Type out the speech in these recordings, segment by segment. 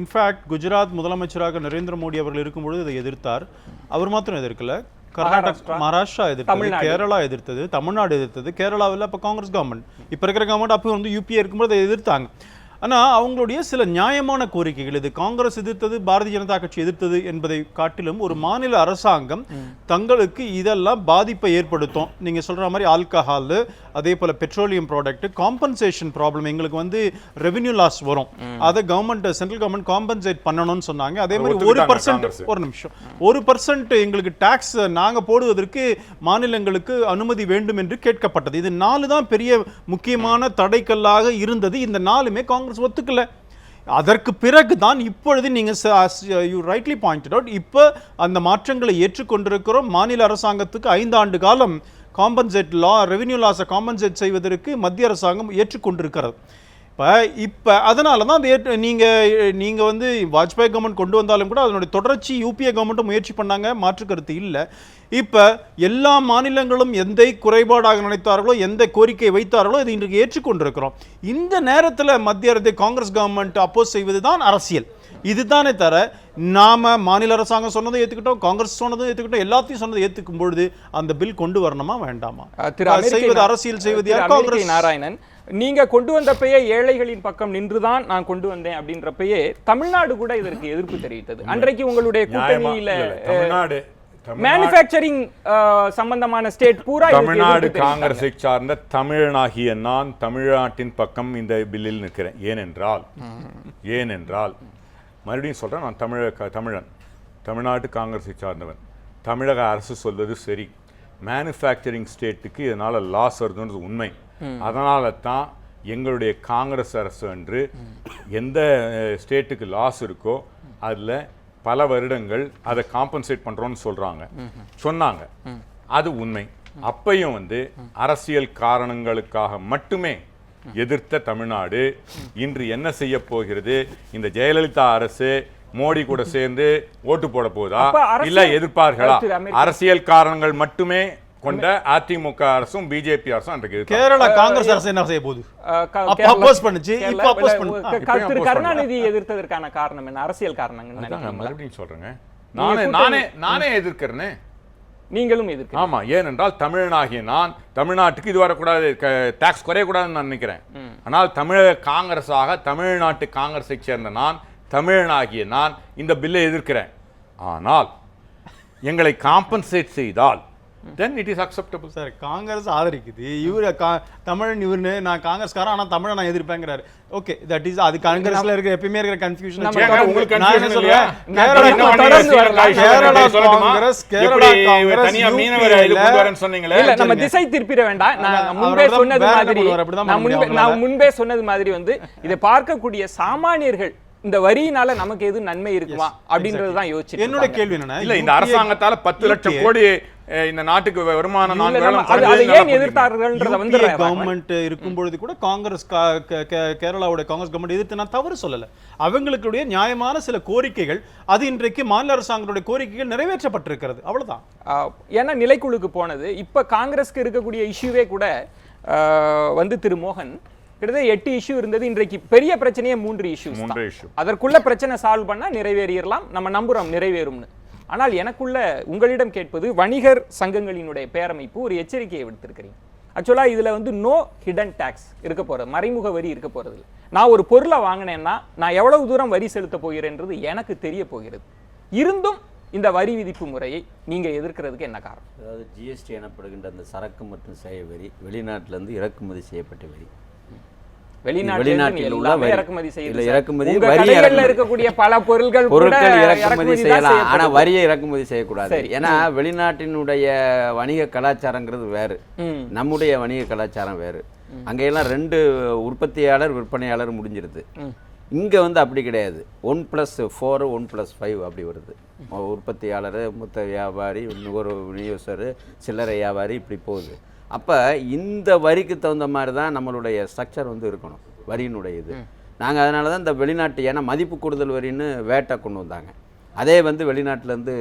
In fact Gujarat முதலமைச்சராக நரேந்திர மோடி அவர்கள் இருக்கும்பொழுது இதை எதிர்த்தார். அவர் மாத்திரம் எதிர்க்கல, கர்நாடகா, மகாராஷ்டிரா எதிர்த்தது, கேரளா எதிர்த்தது, தமிழ்நாடு எதிர்த்தது. கேரளாவில் இப்போ காங்கிரஸ் கவர்மெண்ட், இப்போ இருக்கிற கவர்மெண்ட் அப்போ வந்து யூபிஏ இருக்கும்போது அதை எதிர்த்தாங்க. ஆனால் அவங்களுடைய சில நியாயமான கோரிக்கைகள், இது காங்கிரஸ் எதிர்த்தது, பாரதிய ஜனதா கட்சி எதிர்த்தது என்பதை காட்டிலும் ஒரு மாநில அரசாங்கம் தங்களுக்கு இதெல்லாம் பாதிப்பை ஏற்படுத்தும். நீங்கள் சொல்கிற மாதிரி ஆல்கஹால், அதே போல் பெட்ரோலியம் ப்ராடக்ட், காம்பன்சேஷன் ப்ராப்ளம், எங்களுக்கு வந்து ரெவென்யூ லாஸ் வரும், அதை கவர்மெண்ட், சென்ட்ரல் கவர்மெண்ட் காம்பன்சேட் பண்ணணும்னு சொன்னாங்க. அதே மாதிரி 1%, ஒரு நிமிஷம், 1% எங்களுக்கு டாக்ஸ் நாங்கள் போடுவதற்கு மாநிலங்களுக்கு அனுமதி வேண்டும் என்று கேட்கப்பட்டது. இது 4 தான் பெரிய முக்கியமான தடைக்கல்லாக இருந்தது. இந்த 4மே காங்கிரஸ் ஒத்துக்கல. அதற்கு பிறகு தான் இப்பொழுது நீங்கள் யூ ரைட்லி பாயிண்டட் அவுட், இப்போ அந்த மாற்றங்களை ஏற்றுக்கொண்டிருக்கிறோம். மாநில அரசாங்கத்துக்கு 5 ஆண்டு காலம் காம்பன்சேட் ரெவென்யூ லாஸை காம்பன்சேட் செய்வதற்கு மத்திய அரசாங்கம் ஏற்றுக்கொண்டிருக்கிறது. இப்போ அதனால தான் அது நீங்கள் வந்து வாஜ்பாய் கவர்மெண்ட் கொண்டு வந்தாலும் கூட அதனுடைய தொடர்ச்சி யூபிஏ கவர்மெண்ட்டும் முயற்சி பண்ணாங்க, மாற்று கருத்து இல்லை. இப்போ எல்லா மாநிலங்களும் எந்த குறைபாடாக நினைத்தார்களோ, எந்த கோரிக்கை வைத்தார்களோ இதை இன்றைக்கு ஏற்றுக்கொண்டிருக்கிறோம். இந்த நேரத்தில் மத்திய அரசு காங்கிரஸ் கவர்மெண்ட் அப்போஸ் செய்வது தான் அரசியல். இதுதானே தர நாம மாநில அரசாங்கம் சொன்னதை ஏற்றுக்கிட்டோம், காங்கிரஸ் சொன்னதை ஏற்றுக்கிட்டோம், எல்லாத்தையும் சொன்னதை ஏற்றுக்கும் பொழுது அந்த பில் கொண்டு வரணுமா வேண்டாமா? செய்வது அரசியல் செய்வது யார்? காங்கிரஸ். நாராயணன், நீங்க கொண்டு வந்தப்பயே ஏழைகளின் பக்கம் நின்றுதான் நான் கொண்டு வந்தேன் அப்படின்றப்பயே தமிழ்நாடு கூட இதற்கு எதிர்ப்பு தெரிவித்தது. அன்றைக்கு உங்களுடைய கூட்டணியில மேனுஃபேக்சரிங் சம்பந்தமான ஸ்டேட் பூரா தமிழ்நாடு காங்கிரஸை சார்ந்த தமிழனாகிய நான் தமிழ்நாட்டின் பக்கம் இந்த பில்லில் நிற்கிறேன். ஏனென்றால் மறுபடியும் சொல்றேன், நான் தமிழன், தமிழ்நாட்டு காங்கிரஸை சார்ந்தவன். தமிழக அரசு சொல்வது சரி, மேனுஃபேக்சரிங் ஸ்டேட்டுக்கு இதனால லாஸ் வருதுன்றது உண்மை. அதனால தான் எங்களுடைய காங்கிரஸ் அரசு அன்று எந்த ஸ்டேட்டுக்கு லாஸ் இருக்கோ அதில் பல வருடங்கள் அதை காம்பன்சேட் பண்றோம்னு சொன்னாங்க. அது உண்மை. அப்பையும் வந்து அரசியல் காரணங்களுக்காக மட்டுமே எதிர்த்த தமிழ்நாடு இன்று என்ன செய்ய போகிறது? இந்த ஜெயலலிதா அரசு மோடி கூட சேர்ந்து ஓட்டு போட போதா, இல்ல எதிர்ப்பார்களா? அரசியல் காரணங்கள் மட்டுமே கொண்ட அதிமுக அரசும் பிஜேபி அரசும் அன்றைக்கு கேரளா காங்கிரஸ் அரசு என்ன செய்ய போகுது? கருணாநிதி எதிர்த்ததற்கான காரணம் என்ன? அரசியல் காரணங்கள். மறுபடியும் சொல்றேங்க, நானே எதிர்க்கிறேனே, நீங்களும் எதிர்க்க. ஆமா, ஏனென்றால் தமிழனாகிய நான் தமிழ்நாட்டுக்கு இது வரக்கூடாது, டாக்ஸ் குறையக்கூடாதுன்னு நான் நினைக்கிறேன். ஆனால் தமிழக காங்கிரஸாக தமிழ்நாட்டு காங்கிரஸை சேர்ந்த நான், தமிழனாகிய நான் இந்த பில்லை எதிர்க்கிறேன். ஆனால் எங்களை காம்பன்சேட் செய்தால் then it is acceptable. Sir, Congress ஆதரிக்குது, இவரு தமிழன், இவரு நான் காங்கிரஸ்காரன் ஆனா தமிழை நான் எதிர்ப்பேங்கிறாரு. ஓகே, தட் இஸ் அது காங்கிரஸ்ல இருக்க எப்பவுமே இருக்கிற கன்ஃபியூஷன். நான் என்ன சொல்றேன், நம்ம திசை திருப்பிட வேண்டாம். நான் முன்பே சொன்னது மாதிரி வந்து இதை பார்க்கக்கூடிய சாமானியர்கள் இந்த வரியினால நமக்கு எது நன்மை இருக்குமா அப்படின்றதுதான் யோசிச்சு. என்னோட கேள்வி என்னன்னா, இல்ல இந்த அரசாங்கத்தால 10 லட்சம் கோடி இந்த நாட்டுக்கு வருமானம் கவர்மெண்ட் இருக்கும் பொழுது கூட காங்கிரஸ் கேரளாவுடைய காங்கிரஸ் கவர்மெண்ட் எதிர்த்து நான் தவறு சொல்லல. அவங்களுடைய நியாயமான சில கோரிக்கைகள், அது இன்றைக்கு மாநில அரசாங்கத்துடைய கோரிக்கைகள் நிறைவேற்றப்பட்டிருக்கிறது, அவ்வளவுதான். ஏன்னா நிலைக்குழுக்கு போனது. இப்ப காங்கிரஸ்க்கு இருக்கக்கூடிய இஷ்யூவே கூட வந்து திரு மோகன் கிட்டத்தட்ட 8 இஷ்யூ இருந்தது. இன்றைக்கு பெரிய பிரச்சனையே 3 இஷ்யூ. அதற்குள்ள பிரச்சனை சால்வ் பண்ணா நிறைவேறிடலாம், நம்ம நம்புறோம் நிறைவேறும்னு. ஆனால் எனக்குள்ள உங்களிடம் கேட்பது, வணிகர் சங்கங்களினுடைய பேரமைப்பு ஒரு எச்சரிக்கையை விடுத்திருக்கிறீங்க. ஆக்சுவலா இதுல வந்து நோ ஹிடன் டாக்ஸ் இருக்க போறது, மறைமுக வரி இருக்க போறது. நான் ஒரு பொருளை வாங்கினேன்னா நான் எவ்வளவு தூரம் வரி செலுத்த போகிறேன்றது எனக்கு தெரிய போகிறது. இருந்தும் இந்த வரி விதிப்பு முறையை நீங்க எதிர்க்கிறதுக்கு என்ன காரணம்? அதாவது ஜிஎஸ்டி எனப்படுகின்ற அந்த சரக்கு மற்றும் சேவை வரி வெளிநாட்டிலிருந்து இறக்குமதி செய்யப்பட்ட வரி. வெளிநாட்டில் உள்ள இறக்குமதி இருக்கக்கூடிய பல பொருட்கள் இறக்குமதி செய்யலாம், ஆனா வரியை இறக்குமதி செய்யக்கூடாது. ஏன்னா வெளிநாட்டினுடைய வணிக கலாச்சாரங்கிறது வேறு, நம்முடைய வணிக கலாச்சாரம் வேறு. அங்கெல்லாம் 2 உற்பத்தியாளர் விற்பனையாளர் முடிஞ்சிருது. இங்க வந்து அப்படி கிடையாது. 1+4 1+5 அப்படி வருது. உற்பத்தியாளர், மொத்த வியாபாரி, ஒரு விநியோகஸ்தர், சில்லறை வியாபாரி, இப்படி போகுது. அப்போ இந்த வரிக்கு தகுந்த மாதிரி தான் நம்மளுடைய ஸ்ட்ரக்சர் வந்து இருக்கணும், வரியினுடைய இது. நாங்கள் அதனால தான் இந்த வெளிநாட்டு, ஏன்னா மதிப்பு கூடுதல் வரின்னு வேட்டை கொண்டு வந்தாங்க. அதே வந்து வெளிநாட்டிலேருந்து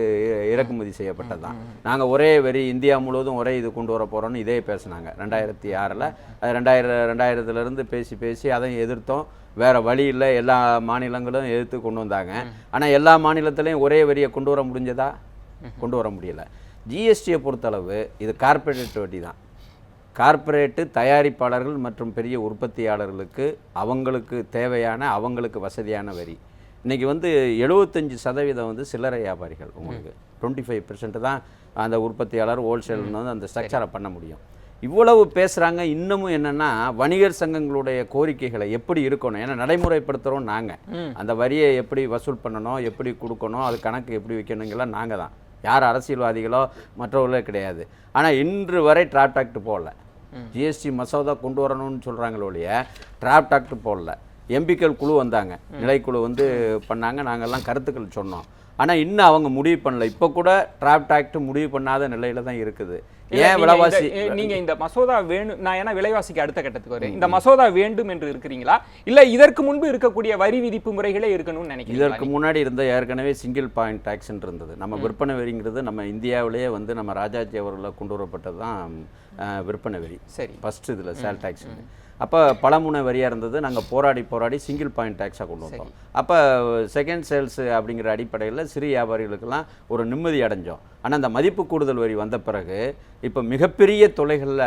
இறக்குமதி செய்யப்பட்டது தான். நாங்கள் ஒரே வரி இந்தியா முழுவதும் ஒரே இது கொண்டு வர போகிறோன்னு இதே பேசினாங்க 2006. அது 2000 பேசி அதையும் எதிர்த்தோம். வேறு வழி இல்லை, எல்லா மாநிலங்களும் எதிர்த்து கொண்டு வந்தாங்க. ஆனால் எல்லா மாநிலத்திலையும் ஒரே வரியை கொண்டு வர முடிஞ்சதா? கொண்டு வர முடியலை. ஜிஎஸ்டியை பொறுத்தளவு இது கார்ப்பரேட் வட்டி தான். கார்ப்பரேட்டு தயாரிப்பாளர்கள் மற்றும் பெரிய உற்பத்தியாளர்களுக்கு அவங்களுக்கு தேவையான அவங்களுக்கு வசதியான வரி. இன்றைக்கி வந்து 75% வந்து சில்லறை வியாபாரிகள். உங்களுக்கு 25% தான் அந்த உற்பத்தியாளர் ஹோல்சேல்னு வந்து அந்த ஸ்ட்ரக்சரை பண்ண முடியும். இவ்வளவு பேசுகிறாங்க. இன்னமும் என்னென்னா வணிகர் சங்கங்களுடைய கோரிக்கைகளை எப்படி இருக்கணும், ஏன்னா நடைமுறைப்படுத்துகிறோம் நாங்கள். அந்த வரியை எப்படி வசூல் பண்ணணும், எப்படி கொடுக்கணும், அது கணக்கு எப்படி வைக்கணுங்கெல்லாம் நாங்கள் தான். யார் அரசியல்வாதிகளோ மற்றவர்களோ கிடையாது. ஆனால் இன்று வரை டிராஃப்ட் ஆக்ட் போடல. ஜிஎஸ்டி மசோதா கொண்டு வரணும்னு சொல்கிறாங்களோ ஒழிய டிராஃப்ட் ஆக்ட் போடல. எம்பிக்கள் குழு வந்தாங்க, நிலைக்குழு வந்து பண்ணாங்க, நாங்கள்லாம் கருத்துக்கள் சொன்னோம். ஆனால் இன்னும் அவங்க முடிவு பண்ணல. இப்போ கூட டிராஃப்ட் ஆக்ட் முடிவு பண்ணாத நிலையில தான் இருக்குது. ஏன் விலைவாசி நீங்க இந்த மசோதா வேணும், நான் ஏன்னா விலைவாசிக்கு அடுத்த கட்டத்துக்கு வரேன், இந்த மசோதா வேண்டும் என்று இருக்கிறீங்களா இல்ல இதற்கு முன்பு இருக்கக்கூடிய வரி விதிப்பு முறைகளே இருக்கணும்னு நினைக்கிறீங்க? இதற்கு முன்னாடி இருந்த ஏற்கனவே சிங்கிள் பாயிண்ட் டாக்ஸ் இருந்தது. நம்ம விற்பனை வரிங்கிறது நம்ம இந்தியாவிலேயே வந்து நம்ம ராஜாஜி அவர்களை கொண்டு வரப்பட்டது தான் விற்பனை வரி. சரி, ஃபர்ஸ்ட் இதில் சேல் டாக்ஸ். அப்போ பலமுனை வரியாக இருந்தது. நாங்கள் போராடி சிங்கிள் பாயிண்ட் டேக்ஸாக கொண்டு வந்தோம். அப்போ செகண்ட் சேல்ஸ் அப்படிங்கிற அடிப்படையில் சிறு வியாபாரிகளுக்கெல்லாம் ஒரு நிம்மதி அடைஞ்சோம். ஆனால் அந்த மதிப்பு கூடுதல் வரி வந்த பிறகு இப்போ மிகப்பெரிய தொலைகளில்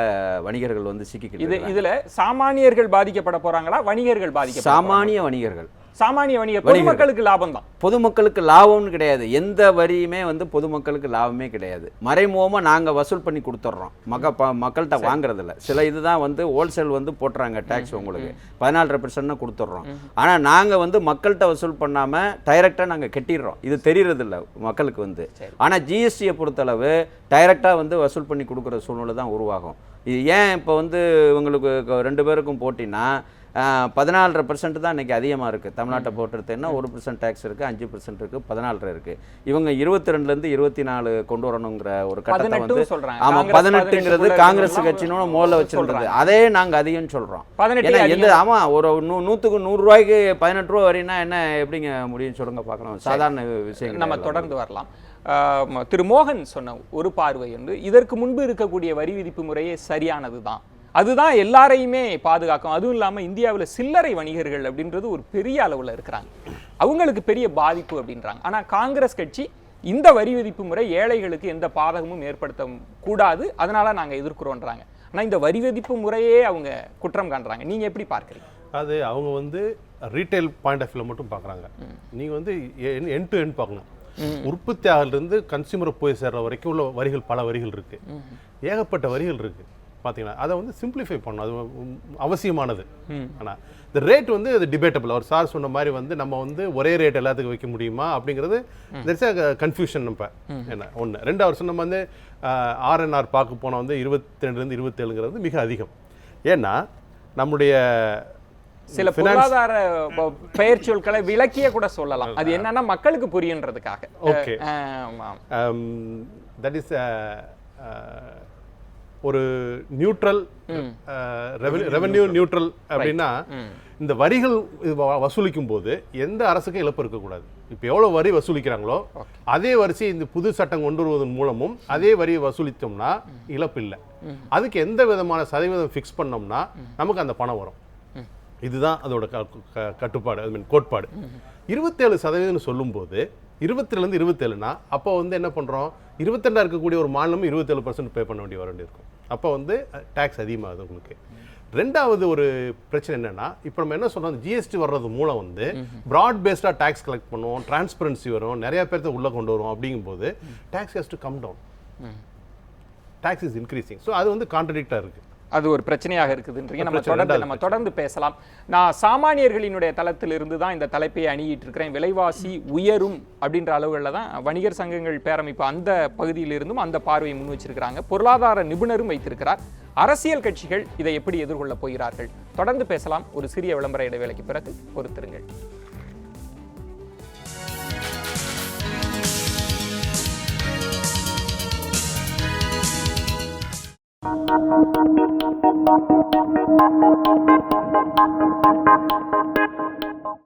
வணிகர்கள் வந்து சிக்கிக்கிட்டு. இதில் சாமானியர்கள் பாதிக்கப்பட போகிறாங்களா, வணிகர்கள் பாதிக்க? சாமானிய வணிகர்கள், சாமானிய வணிகர், பொதுமக்களுக்கு லாபம் தான். பொதுமக்களுக்கு லாபம்னு கிடையாது. எந்த வரியுமே வந்து பொதுமக்களுக்கு லாபமே கிடையாது. மறைமுகமாக நாங்கள் வசூல் பண்ணி கொடுத்துட்றோம். மக்கள்கிட்ட வாங்குறதில்ல. சில இதுதான் வந்து ஹோல்சேல் வந்து போட்டுறாங்க டேக்ஸ் உங்களுக்கு 14% கொடுத்துட்றோம். ஆனால் நாங்கள் வந்து மக்கள்கிட்ட வசூல் பண்ணாமல் டைரெக்டாக நாங்கள் கட்டிடுறோம். இது தெரியறதில்ல மக்களுக்கு வந்து. ஆனால் ஜிஎஸ்டியை பொறுத்தளவு டைரெக்டாக வந்து வசூல் பண்ணி கொடுக்குற சூழ்நிலை தான் உருவாகும். இது ஏன் இப்போ வந்து இவங்களுக்கு 2 பேருக்கும் போட்டினா 14% தான் இன்றைக்கி அதிகமாக இருக்குது. தமிழ்நாட்டை போட்டுருத்தேன்னா 1% டேக்ஸ் இருக்குது, 5% இருக்குது, 14 இருக்குது. இவங்க 22லேருந்து 24 கொண்டு வரணுங்கிற ஒரு கட்டத்தை வந்து ஆமாம் 18ங்கிறது காங்கிரஸ் கட்சினோட முதல்ல வச்சுருந்தது. அதே நாங்கள் அதிகம்னு சொல்கிறோம். ஏன்னா எந்த ஆமாம் ஒரு 100க்கு 100 ரூபாய்க்கு 18 ரூபா வரின்னா என்ன எப்படிங்க முடியும்னு சொல்லுங்க பார்க்கலாம். சாதாரண விஷயம். நம்ம தொடர்ந்து வரலாம். திரு மோகன் சொன்ன ஒரு பார்வை வந்து இதற்கு முன்பு இருக்கக்கூடிய வரி விதிப்பு முறையே சரியானது தான், அதுதான் எல்லாரையுமே பாதுகாக்கும். அதுவும் இல்லாமல் இந்தியாவில் சில்லறை வணிகர்கள் அப்படின்றது ஒரு பெரிய அளவில் இருக்கிறாங்க, அவங்களுக்கு பெரிய பாதிப்பு அப்படின்றாங்க. ஆனால் காங்கிரஸ் கட்சி இந்த வரி விதிப்பு முறை ஏழைகளுக்கு எந்த பாதகமும் ஏற்படுத்த கூடாது, அதனால நாங்கள் எதிர்க்கிறோன்றாங்க. ஆனால் இந்த வரி விதிப்பு முறையே அவங்க குற்றம் காண்றாங்க. நீங்கள் எப்படி பார்க்குறீங்க? அது அவங்க வந்து ரீட்டைல் பாயிண்ட் ஆஃப் வியூவில் மட்டும் பார்க்குறாங்க. நீங்கள் வந்து எண்ட் டு எண்ட் பார்க்கணும். உற்பத்தியாளர்லேருந்து கன்சியூமரை போய் சேர்ற வரைக்கும் உள்ள வரிகள், பல வரிகள் இருக்குது, ஏகப்பட்ட வரிகள் இருக்குது. பார்த்தீங்கன்னா அதை வந்து சிம்பிளிஃபை பண்ணணும், அது அவசியமானது. ஆனால் இந்த ரேட் வந்து அது டிபேட்டபிள். அவர் சார் சொன்ன மாதிரி வந்து நம்ம வந்து ஒரே ரேட் எல்லாத்துக்கும் வைக்க முடியுமா அப்படிங்கிறது தட்ஸ் அ கன்ஃபியூஷன். இப்போ என்ன ஒன்று. 2 அவர் சொன்ன வந்து ஆர்என்ஆர் பார்க்க போனால் வந்து 22லேருந்து 27ங்கிறது மிக அதிகம். ஏன்னா நம்முடைய சில பொருளாதார பெயர் சொற்களை விளக்கிய கூட சொல்லலாம். அது என்னன்னா மக்களுக்கு புரியுன்றதுக்காக. ஓகே, தட் இஸ் ஒரு நியூட்ரல் ரெவென்யூ நியூட்ரல். அப்படின்னா இந்த வரிகள் வசூலிக்கும் போது எந்த அரசுக்கும் இழப்பு இருக்கக்கூடாது. இப்போ எவ்வளோ வரி வசூலிக்கிறாங்களோ அதே வரிசை இந்த புது சட்டம் கொண்டு வருவதன் மூலமும் அதே வரியை வசூலித்தோம்னா இழப்பு இல்லை. அதுக்கு எந்த விதமான சதவீதம் ஃபிக்ஸ் பண்ணோம்னா நமக்கு அந்த பணம் வரும். இதுதான் அதோட கட்டுப்பாடு, ஐ மீன் கோட்பாடு. 27% சொல்லும்போது 22லேருந்து 27னா அப்போ வந்து என்ன பண்ணுறோம், 22 இருக்கக்கூடிய ஒரு மாநிலமும் 27% பே பண்ண வேண்டியிருக்கும். அப்போ வந்து டேக்ஸ் அதிகமாகுது உங்களுக்கு. 2வது ஒரு பிரச்சனை என்னன்னா, இப்போ நம்ம என்ன சொல்கிறோம், ஜிஎஸ்டி வர்றது மூலம் வந்து ப்ராட் பேஸ்டாக டேக்ஸ் கலெக்ட் பண்ணுவோம், டிரான்ஸ்பரன்சி வரும், நிறைய பேர்த்த உள்ளே கொண்டு வரும். அப்படிங்கும்போது tax has to come down, tax is increasing. So அது வந்து கான்ட்ரடிக்டாக இருக்குது. அது ஒரு பிரச்சனையாக இருக்குதுன்றீங்க. நம்ம தொடர்ந்து பேசலாம். நான் சாமானியர்களினுடைய தளத்திலிருந்து தான் இந்த தலைப்பை அணியிட்டு இருக்கிறேன். விலைவாசி உயரும் அப்படின்ற அளவுகளில் தான் வணிகர் சங்கங்கள் பேரமைப்பு அந்த பகுதியிலிருந்தும் அந்த பார்வையை முன் வச்சிருக்கிறாங்க. பொருளாதார நிபுணரும் வைத்திருக்கிறார். அரசியல் கட்சிகள் இதை எப்படி எதிர்கொள்ளப் போகிறார்கள்? தொடர்ந்து பேசலாம். ஒரு சிறிய விளம்பர இடைவேளைக்கு பிறகு பொறுத்திருங்கள்.